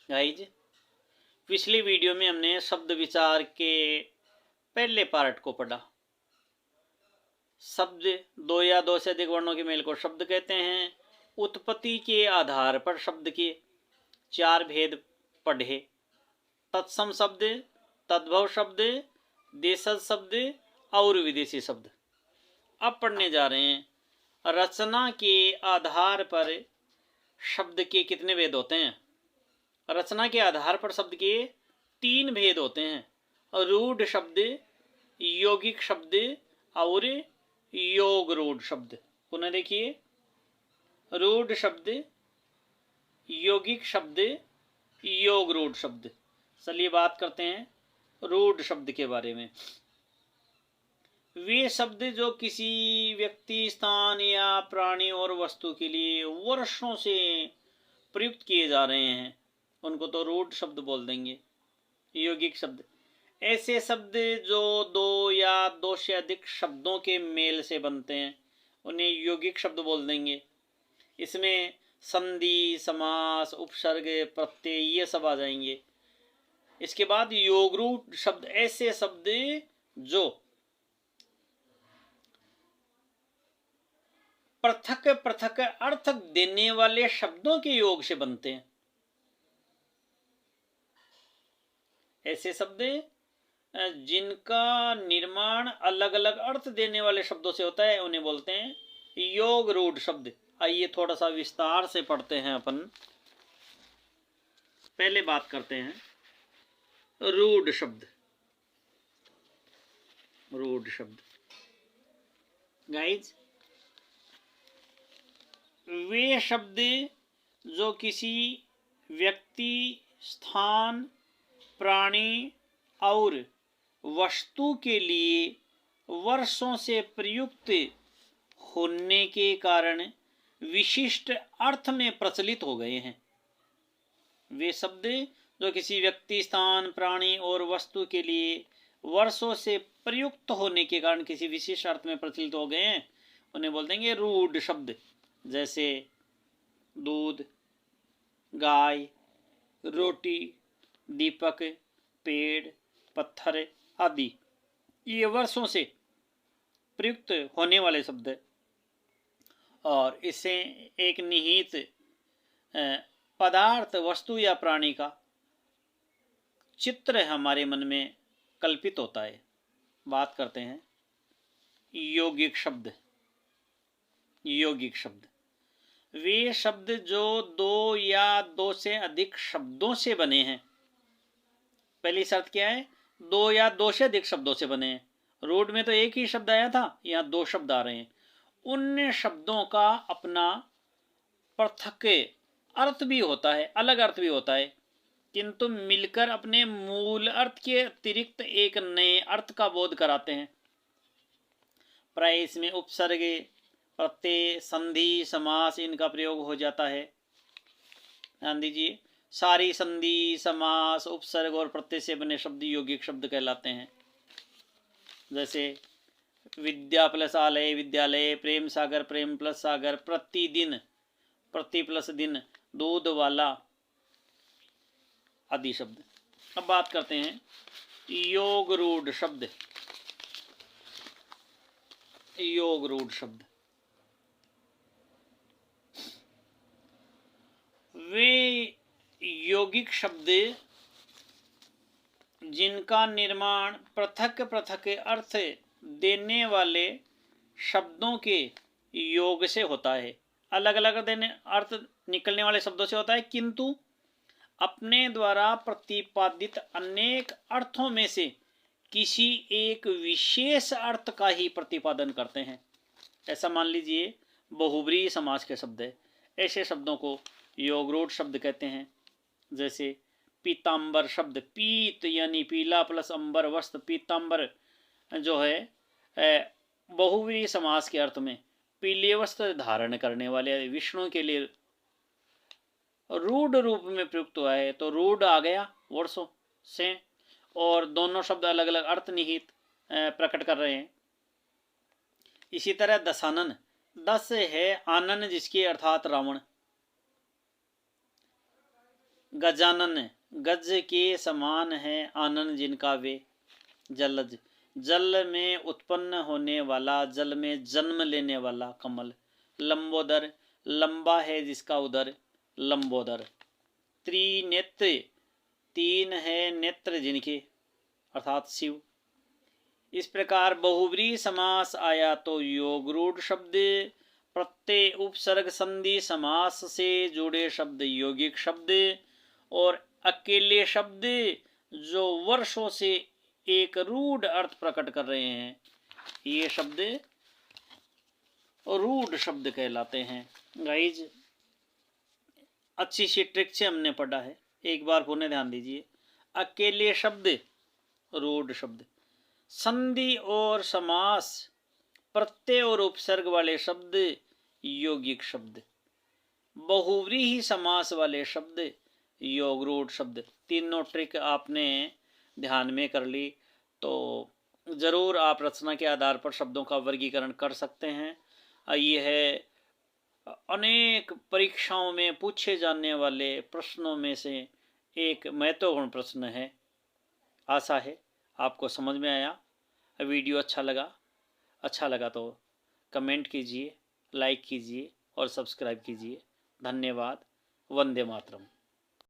Guys, पिछली video में हमने शब्द विचार के पहले पार्ट को पढ़ा। शब्द दो या दो से अधिक वर्णों के मेल को शब्द कहते हैं। उत्पत्ति के आधार पर शब्द के चार भेद पढ़े। तत्सम शब्द, तद्भव शब्द, देशज शब्द और विदेशी शब्द। अब पढ़ने जा रहे हैं रचना के आधार पर शब्द के कितने भेद होते हैं। रचना के आधार पर शब्द के तीन भेद होते हैं, रूढ़ शब्द, यौगिक शब्द और योग रूढ़ शब्द। पुनः देखिए, रूढ़ शब्द, यौगिक शब्द, योग रूढ़ शब्द। चलिए बात करते हैं रूढ़ शब्द के बारे में। वे शब्द जो किसी व्यक्ति, स्थान या प्राणी और वस्तु के लिए वर्षों से प्रयुक्त किए जा रहे हैं उनको तो रूढ़ शब्द बोल देंगे। यौगिक शब्द, ऐसे शब्द जो दो या दो से अधिक शब्दों के मेल से बनते हैं उन्हें यौगिक शब्द बोल देंगे। इसमें संधि, समास, उपसर्ग, प्रत्यय ये सब आ जाएंगे। इसके बाद योगरूढ़ शब्द, ऐसे शब्द जो पृथक पृथक अर्थ देने वाले शब्दों के योग से बनते हैं। ऐसे शब्द जिनका निर्माण अलग अलग अर्थ देने वाले शब्दों से होता है उन्हें बोलते हैं योग रूढ़ शब्द। आइए थोड़ा सा विस्तार से पढ़ते हैं अपन। पहले बात करते हैं रूढ़ शब्द। रूढ़ शब्द गाइज, वे शब्द जो किसी व्यक्ति, स्थान, प्राणी और वस्तु के लिए वर्षों से प्रयुक्त होने के कारण विशिष्ट अर्थ में प्रचलित हो गए हैं। वे शब्द जो किसी व्यक्ति, स्थान, प्राणी और वस्तु के लिए वर्षों से प्रयुक्त होने के कारण किसी विशिष्ट अर्थ में प्रचलित हो गए हैं उन्हें बोल देंगे रूढ़ शब्द। जैसे दूध, गाय, रोटी, दीपक, पेड़, पत्थर आदि ये वर्षों से प्रयुक्त होने वाले शब्द है। और इससे एक निहित पदार्थ, वस्तु या प्राणी का चित्र हमारे मन में कल्पित होता है। बात करते हैं यौगिक शब्द। यौगिक शब्द वे शब्द जो दो या दो से अधिक शब्दों से बने हैं। पहली शर्त क्या है? दो या दो से अधिक शब्दों से बने हैं। रूढ़ में तो एक ही शब्द आया था, यहाँ दो शब्द आ रहे हैं। उन शब्दों का अपना पृथक अर्थ भी होता है, अलग अर्थ भी होता है, किंतु मिलकर अपने मूल अर्थ के अतिरिक्त एक नए अर्थ का बोध कराते हैं। प्राय इसमें उपसर्ग, प्रत्यय, संधि, समास इनका प्रयोग हो जाता है। ध्यान दीजिए, सारी संधि, समास, उपसर्ग और प्रत्यय से बने शब्द यौगिक शब्द कहलाते हैं। जैसे विद्या प्लस आलय विद्यालय, प्रेम सागर प्रेम प्लस सागर, प्रतिदिन प्रति प्लस दिन, दूध वाला आदि शब्द। अब बात करते हैं योग रूढ़ शब्द। योग रूढ़ शब्द वे यौगिक शब्द जिनका निर्माण पृथक पृथक अर्थ देने वाले शब्दों के योग से होता है। अलग अलग अर्थ निकलने वाले शब्दों से होता है, किंतु अपने द्वारा प्रतिपादित अनेक अर्थों में से किसी एक विशेष अर्थ का ही प्रतिपादन करते हैं। ऐसा मान लीजिए बहुब्रीहि समास के शब्द है। ऐसे शब्दों को योगरूढ़ शब्द कहते हैं। जैसे पीतांबर शब्द, पीत यानी पीला प्लस अंबर वस्त्र, पीतांबर जो है बहुब्रीहि समास के अर्थ में पीले वस्त्र धारण करने वाले विष्णु के लिए रूढ़ रूप में प्रयुक्त हुआ है। तो रूढ़ आ गया वर्षों से, और दोनों शब्द अलग अलग अर्थ निहित प्रकट कर रहे हैं। इसी तरह दशानन, दस है आनन जिसके अर्थात रावण। गजानन गज के समान है आनन जिनका वे। जलज जल में उत्पन्न होने वाला, जल में जन्म लेने वाला कमल। लंबोदर लंबा है जिसका उदर, लंबोदर। त्रिनेत्र तीन है नेत्र जिनके, अर्थात शिव। इस प्रकार बहुव्रीहि समास आया तो योगरूढ़ शब्द, प्रत्यय उपसर्ग संधि समास से जुड़े शब्द यौगिक शब्द, और अकेले शब्द जो वर्षों से एक रूढ़ अर्थ प्रकट कर रहे हैं, ये शब्द रूढ़ शब्द कहलाते हैं। गाइज अच्छी सी ट्रिक से हमने पढ़ा है, एक बार पुनः ध्यान दीजिए। अकेले शब्द रूढ़ शब्द, संधि और समास, प्रत्यय और उपसर्ग वाले शब्द यौगिक शब्द, बहुव्रीहि समास वाले शब्द योगरूढ़ शब्द। तीनों ट्रिक आपने ध्यान में कर ली तो ज़रूर आप रचना के आधार पर शब्दों का वर्गीकरण कर सकते हैं। ये है अनेक परीक्षाओं में पूछे जाने वाले प्रश्नों में से एक महत्वपूर्ण प्रश्न है। आशा है आपको समझ में आया। वीडियो अच्छा लगा तो कमेंट कीजिए, लाइक कीजिए और सब्सक्राइब कीजिए। धन्यवाद। वंदे मातरम।